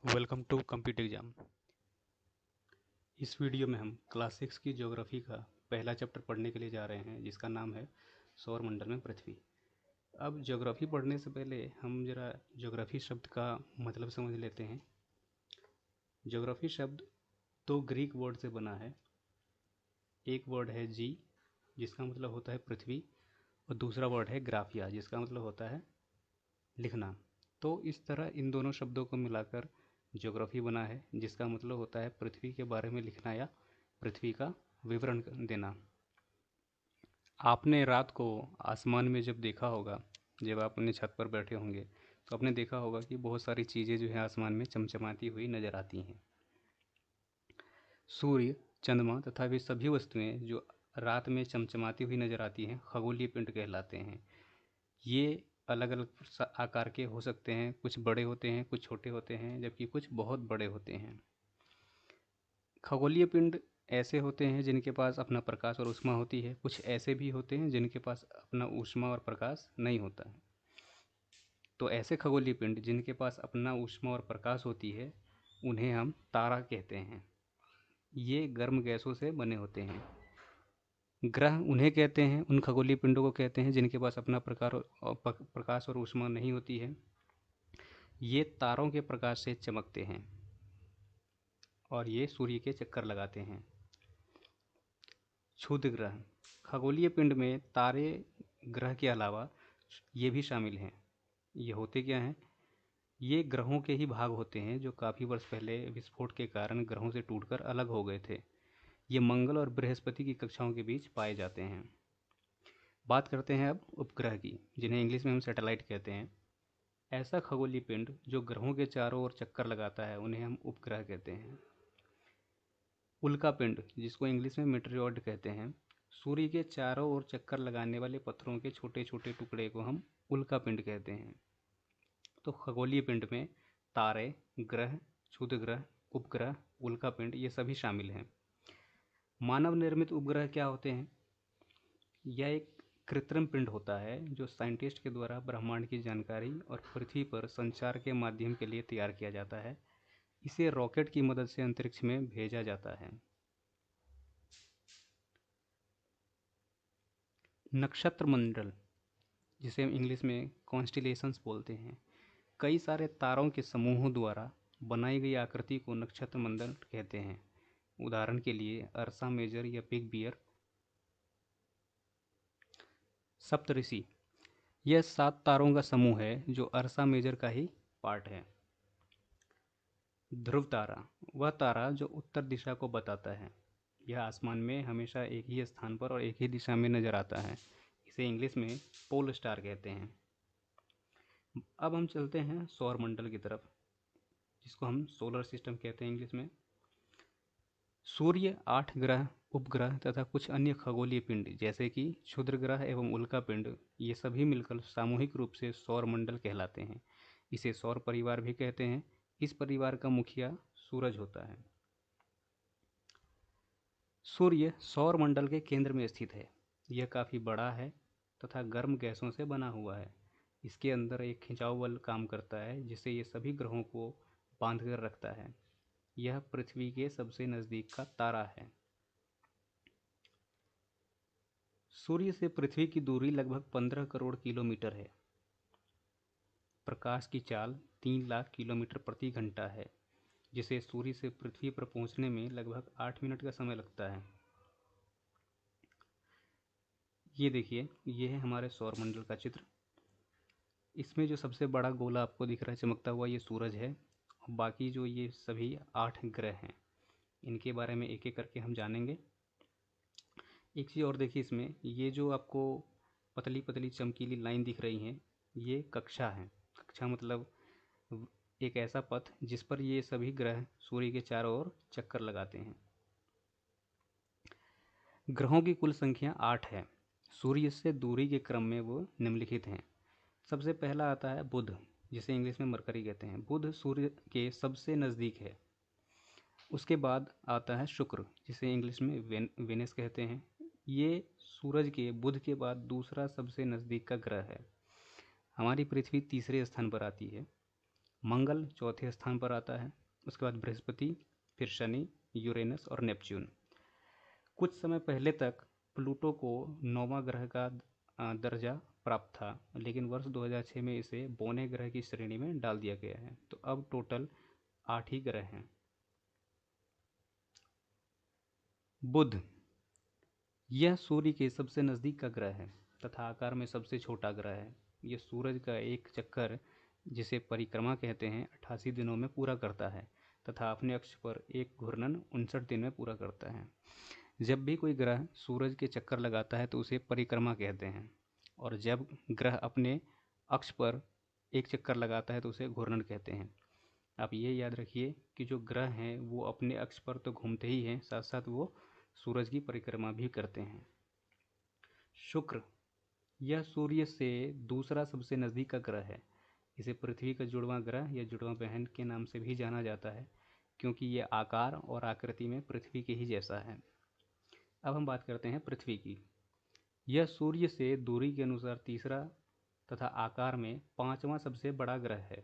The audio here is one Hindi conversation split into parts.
Welcome to computer exam. इस वीडियो में हम क्लास 6 की ज्योग्राफी का पहला चैप्टर पढ़ने के लिए जा रहे हैं, जिसका नाम है सौर मंडल में पृथ्वी। अब ज्योग्राफी पढ़ने से पहले हम जरा ज्योग्राफी शब्द का मतलब समझ लेते हैं। ज्योग्राफी शब्द दो ग्रीक वर्ड से बना है। एक वर्ड है जी, जिसका मतलब होता है पृथ्वी, और दूसरा वर्ड है ग्राफिया, जिसका मतलब होता है लिखना। तो इस तरह इन दोनों शब्दों को मिलाकर ज्योग्राफी बना है, जिसका मतलब होता है पृथ्वी के बारे में लिखना या पृथ्वी का विवरण देना। आपने रात को आसमान में जब देखा होगा, जब आप अपने छत पर बैठे होंगे, तो आपने देखा होगा कि बहुत सारी चीज़ें जो है आसमान में चमचमाती हुई नज़र आती हैं। सूर्य, चंद्रमा तथा वे सभी वस्तुएं जो रात में चमचमाती हुई नज़र आती हैं खगोलीय पिंड कहलाते हैं। ये अलग अलग आकार के हो सकते हैं, कुछ बड़े होते हैं, कुछ छोटे होते हैं, जबकि कुछ बहुत बड़े होते हैं। खगोलीय पिंड ऐसे होते हैं जिनके पास अपना प्रकाश और ऊष्मा होती है, कुछ ऐसे भी होते हैं जिनके पास अपना ऊष्मा और प्रकाश नहीं होता है। तो ऐसे खगोलीय पिंड जिनके पास अपना ऊष्मा और प्रकाश होती है, उन्हें हम तारा कहते हैं। ये गर्म गैसों से बने होते हैं। ग्रह उन्हें कहते हैं, उन खगोलीय पिंडों को कहते हैं जिनके पास अपना प्रकाश और ऊष्मा नहीं होती है। ये तारों के प्रकाश से चमकते हैं और ये सूर्य के चक्कर लगाते हैं। क्षुद्र ग्रह, खगोलीय पिंड में तारे ग्रह के अलावा ये भी शामिल हैं। ये होते क्या हैं? ये ग्रहों के ही भाग होते हैं जो काफ़ी वर्ष पहले विस्फोट के कारण ग्रहों से टूटकर अलग हो गए थे। ये मंगल और बृहस्पति की कक्षाओं के बीच पाए जाते हैं। बात करते हैं अब उपग्रह की, जिन्हें इंग्लिश में हम सैटेलाइट कहते हैं। ऐसा खगोलीय पिंड जो ग्रहों के चारों ओर चक्कर लगाता है, उन्हें हम उपग्रह कहते हैं। उल्का पिंड, जिसको इंग्लिश में मेटेरॉइड कहते हैं, सूर्य के चारों ओर चक्कर लगाने वाले पत्थरों के छोटे छोटे टुकड़े को हम उल्का पिंड कहते हैं। तो खगोलीय पिंड में तारे, ग्रह, क्षुद्र ग्रह, उपग्रह, उल्का पिंड ये सभी शामिल हैं। मानव निर्मित उपग्रह क्या होते हैं? यह एक कृत्रिम पिंड होता है जो साइंटिस्ट के द्वारा ब्रह्मांड की जानकारी और पृथ्वी पर संचार के माध्यम के लिए तैयार किया जाता है। इसे रॉकेट की मदद से अंतरिक्ष में भेजा जाता है। नक्षत्र मंडल, जिसे हम इंग्लिश में कॉन्स्टिलेशंस बोलते हैं, कई सारे तारों के समूहों द्वारा बनाई गई आकृति को नक्षत्र मंडल कहते हैं। उदाहरण के लिए अर्सा मेजर या बिग बियर। सप्तऋषि, यह 7 तारों का समूह है जो अर्सा मेजर का ही पार्ट है। ध्रुव तारा, वह तारा जो उत्तर दिशा को बताता है। यह आसमान में हमेशा एक ही स्थान पर और एक ही दिशा में नजर आता है। इसे इंग्लिश में पोल स्टार कहते हैं। अब हम चलते हैं सौर मंडल की तरफ, जिसको हम सोलर सिस्टम कहते हैं इंग्लिश में। सूर्य, 8 ग्रह, उपग्रह तथा कुछ अन्य खगोलीय पिंड जैसे कि क्षुद्र ग्रह एवं उल्का पिंड, ये सभी मिलकर सामूहिक रूप से सौर मंडल कहलाते हैं। इसे सौर परिवार भी कहते हैं। इस परिवार का मुखिया सूरज होता है। सूर्य सौर मंडल के केंद्र में स्थित है। यह काफ़ी बड़ा है तथा गर्म गैसों से बना हुआ है। इसके अंदर एक खिंचाव बल काम करता है, जिससे ये सभी ग्रहों को बांध कर रखता है। यह पृथ्वी के सबसे नज़दीक का तारा है। सूर्य से पृथ्वी की दूरी लगभग 15 करोड़ किलोमीटर है। प्रकाश की चाल 3 लाख किलोमीटर प्रति घंटा है, जिसे सूर्य से पृथ्वी पर पहुंचने में लगभग 8 मिनट का समय लगता है। ये देखिए, ये है हमारे सौर मंडल का चित्र। इसमें जो सबसे बड़ा गोला आपको दिख रहा है चमकता हुआ, ये सूरज है। बाकी जो ये सभी 8 ग्रह हैं, इनके बारे में एक एक करके हम जानेंगे। एक चीज़ और देखिए, इसमें ये जो आपको पतली पतली चमकीली लाइन दिख रही हैं, ये कक्षा है। कक्षा मतलब एक ऐसा पथ जिस पर ये सभी ग्रह सूर्य के चारों ओर चक्कर लगाते हैं। ग्रहों की कुल संख्या 8 है। सूर्य से दूरी के क्रम में वो निम्नलिखित हैं। सबसे पहला आता है बुध, जिसे इंग्लिश में मरकरी कहते हैं। बुध सूर्य के सबसे नज़दीक है। उसके बाद आता है शुक्र, जिसे इंग्लिश में वेनस कहते हैं। ये सूरज के बुध के बाद दूसरा सबसे नज़दीक का ग्रह है। हमारी पृथ्वी तीसरे स्थान पर आती है। मंगल चौथे स्थान पर आता है, उसके बाद बृहस्पति, फिर शनि, यूरेनस और नेपच्यून। कुछ समय पहले तक प्लूटो को 9वां ग्रह का दर्जा प्राप्त था, लेकिन वर्ष 2006 में इसे बौने ग्रह की श्रेणी में डाल दिया गया है। तो अब टोटल 8 ही ग्रह हैं। बुध, यह सूर्य के सबसे नज़दीक का ग्रह है तथा आकार में सबसे छोटा ग्रह है। यह सूरज का एक चक्कर, जिसे परिक्रमा कहते हैं, 88 दिनों में पूरा करता है तथा अपने अक्ष पर एक घूर्णन 59 दिन में पूरा करता है। जब भी कोई ग्रह सूरज के चक्कर लगाता है तो उसे परिक्रमा कहते हैं, और जब ग्रह अपने अक्ष पर एक चक्कर लगाता है तो उसे घूर्णन कहते हैं। आप ये याद रखिए कि जो ग्रह हैं वो अपने अक्ष पर तो घूमते ही हैं, साथ साथ वो सूरज की परिक्रमा भी करते हैं। शुक्र, यह सूर्य से दूसरा सबसे नज़दीक का ग्रह है। इसे पृथ्वी का जुड़वां ग्रह या जुड़वां बहन के नाम से भी जाना जाता है, क्योंकि यह आकार और आकृति में पृथ्वी के ही जैसा है। अब हम बात करते हैं पृथ्वी की। यह सूर्य से दूरी के अनुसार तीसरा तथा आकार में 5वां सबसे बड़ा ग्रह है।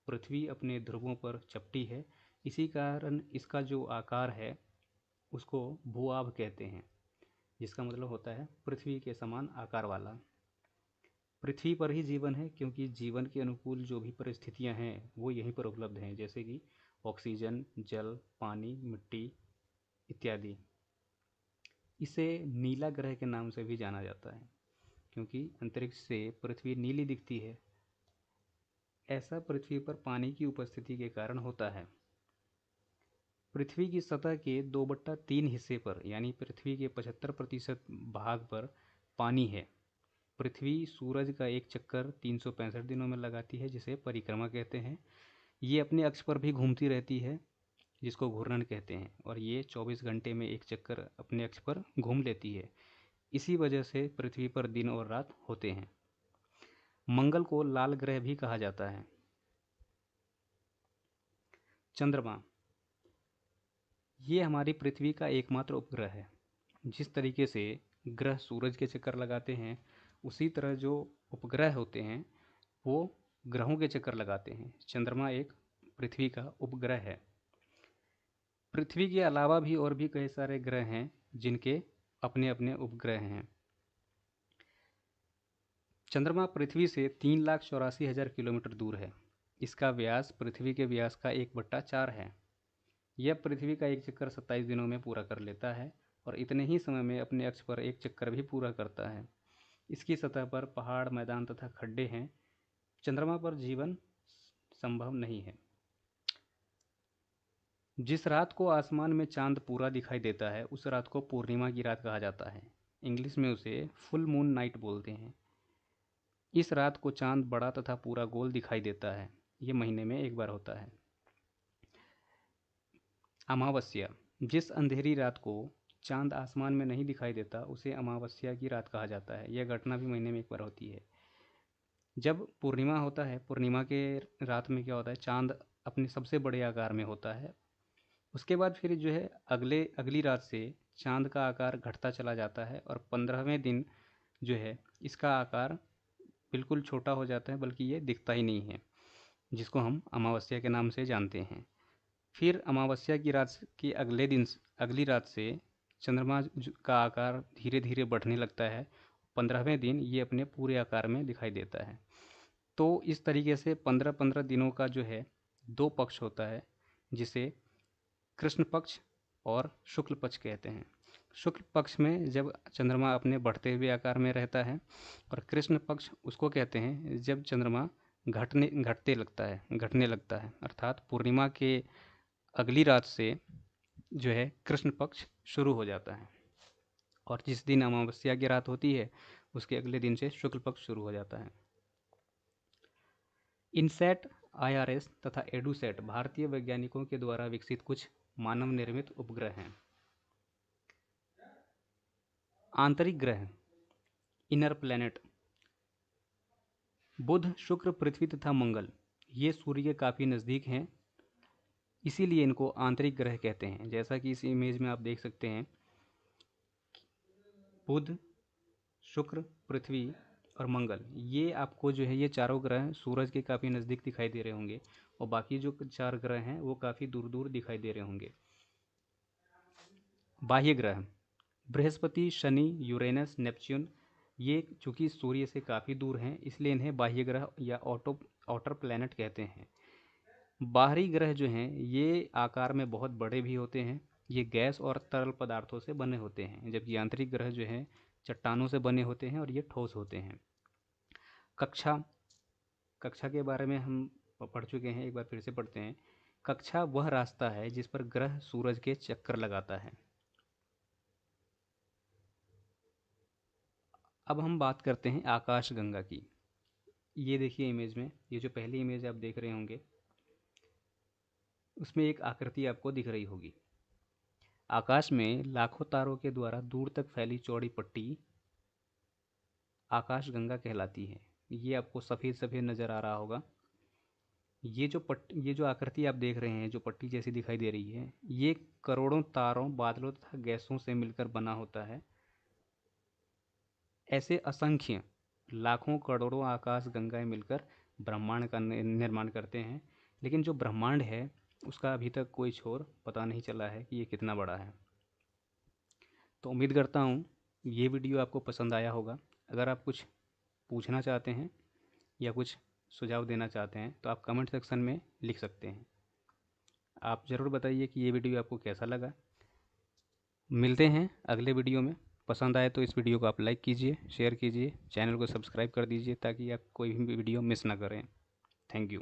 पृथ्वी अपने ध्रुवों पर चपटी है, इसी कारण इसका जो आकार है उसको भूआभ कहते हैं, जिसका मतलब होता है पृथ्वी के समान आकार वाला। पृथ्वी पर ही जीवन है, क्योंकि जीवन के अनुकूल जो भी परिस्थितियां हैं वो यहीं पर उपलब्ध हैं, जैसे कि ऑक्सीजन, जल, पानी, मिट्टी इत्यादि। इसे नीला ग्रह के नाम से भी जाना जाता है, क्योंकि अंतरिक्ष से पृथ्वी नीली दिखती है। ऐसा पृथ्वी पर पानी की उपस्थिति के कारण होता है। पृथ्वी की सतह के 2/3 हिस्से पर, यानी पृथ्वी के 75% भाग पर पानी है। पृथ्वी सूरज का एक चक्कर 365 दिनों में लगाती है, जिसे परिक्रमा कहते हैं। ये अपने अक्ष पर भी घूमती रहती है, जिसको घूर्णन कहते हैं, और ये 24 घंटे में एक चक्कर अपने अक्ष पर घूम लेती है। इसी वजह से पृथ्वी पर दिन और रात होते हैं। मंगल को लाल ग्रह भी कहा जाता है। चंद्रमा, ये हमारी पृथ्वी का एकमात्र उपग्रह है। जिस तरीके से ग्रह सूरज के चक्कर लगाते हैं, उसी तरह जो उपग्रह होते हैं वो ग्रहों के चक्कर लगाते हैं। चंद्रमा एक पृथ्वी का उपग्रह है। पृथ्वी के अलावा भी और भी कई सारे ग्रह हैं जिनके अपने अपने उपग्रह हैं। चंद्रमा पृथ्वी से 3,84,000 किलोमीटर दूर है। इसका व्यास पृथ्वी के व्यास का 1/4 है। यह पृथ्वी का एक चक्कर 27 दिनों में पूरा कर लेता है और इतने ही समय में अपने अक्ष पर एक चक्कर भी पूरा करता है। इसकी सतह पर पहाड़, मैदान तथा खड्डे हैं। चंद्रमा पर जीवन संभव नहीं है। जिस रात को आसमान में चांद पूरा दिखाई देता है उस रात को पूर्णिमा की रात कहा जाता है। इंग्लिश में उसे फुल मून नाइट बोलते हैं। इस रात को चांद बड़ा तथा पूरा गोल दिखाई देता है। ये महीने में एक बार होता है। अमावस्या, जिस अंधेरी रात को चांद आसमान में नहीं दिखाई देता उसे अमावस्या की रात कहा जाता है। यह घटना भी महीने में एक बार होती है। जब पूर्णिमा होता है, पूर्णिमा के रात में क्या होता है, चांद अपने सबसे बड़े आकार में होता है। उसके बाद फिर जो है अगली रात से चांद का आकार घटता चला जाता है और 15वें दिन जो है इसका आकार बिल्कुल छोटा हो जाता है, बल्कि ये दिखता ही नहीं है, जिसको हम अमावस्या के नाम से जानते हैं। फिर अमावस्या की रात के अगली रात से चंद्रमा का आकार धीरे धीरे बढ़ने लगता है। 15वें दिन ये अपने पूरे आकार में दिखाई देता है। तो इस तरीके से 15-15 दिनों का जो है 2 पक्ष होता है, जिसे कृष्ण पक्ष और शुक्ल पक्ष कहते हैं। शुक्ल पक्ष में जब चंद्रमा अपने बढ़ते हुए आकार में रहता है, और कृष्ण पक्ष उसको कहते हैं जब चंद्रमा घटने लगता है, अर्थात पूर्णिमा के अगली रात से जो है कृष्ण पक्ष शुरू हो जाता है, और जिस दिन अमावस्या की रात होती है उसके अगले दिन से शुक्ल पक्ष शुरू हो जाता है। इनसैट, IRS तथा एडुसैट भारतीय वैज्ञानिकों के द्वारा विकसित कुछ मानव निर्मित उपग्रह हैं। आंतरिक ग्रह, इनर प्लैनेट, बुध, शुक्र, पृथ्वी तथा मंगल ये सूर्य के काफ़ी नज़दीक हैं, इसीलिए इनको आंतरिक ग्रह कहते हैं। जैसा कि इस इमेज में आप देख सकते हैं, बुध, शुक्र, पृथ्वी और मंगल, ये आपको जो है ये चारों ग्रह सूरज के काफ़ी नज़दीक दिखाई दे रहे होंगे, और बाकी जो 4 ग्रह हैं वो काफ़ी दूर दूर दिखाई दे रहे होंगे। बाह्य ग्रह, बृहस्पति, शनि, यूरेनस, नेपच्यून, ये चूंकि सूर्य से काफ़ी दूर हैं इसलिए इन्हें बाह्य ग्रह या आउटर प्लैनेट कहते हैं। बाहरी ग्रह जो हैं ये आकार में बहुत बड़े भी होते हैं, ये गैस और तरल पदार्थों से बने होते हैं, जबकि आंतरिक ग्रह जो हैं चट्टानों से बने होते हैं और ये ठोस होते हैं। कक्षा, कक्षा के बारे में हम पढ़ चुके हैं, एक बार फिर से पढ़ते हैं। कक्षा वह रास्ता है जिस पर ग्रह सूरज के चक्कर लगाता है। अब हम बात करते हैं आकाशगंगा की। ये देखिए इमेज में, ये जो पहली इमेज आप देख रहे होंगे उसमें एक आकृति आपको दिख रही होगी। आकाश में लाखों तारों के द्वारा दूर तक फैली चौड़ी पट्टी आकाशगंगा कहलाती है। ये आपको सफ़ेद सफ़ेद नज़र आ रहा होगा। ये जो आकृति आप देख रहे हैं, जो पट्टी जैसी दिखाई दे रही है, ये करोड़ों तारों, बादलों तथा गैसों से मिलकर बना होता है। ऐसे असंख्य लाखों करोड़ों आकाश गंगाएं मिलकर ब्रह्मांड का निर्माण करते हैं, लेकिन जो ब्रह्मांड है उसका अभी तक कोई छोर पता नहीं चला है कि ये कितना बड़ा है। तो उम्मीद करता हूँ ये वीडियो आपको पसंद आया होगा। अगर आप कुछ पूछना चाहते हैं या कुछ सुझाव देना चाहते हैं तो आप कमेंट सेक्शन में लिख सकते हैं। आप ज़रूर बताइए कि ये वीडियो आपको कैसा लगा। मिलते हैं अगले वीडियो में। पसंद आए तो इस वीडियो को आप लाइक कीजिए, शेयर कीजिए, चैनल को सब्सक्राइब कर दीजिए ताकि आप कोई भी वीडियो मिस ना करें। Thank you.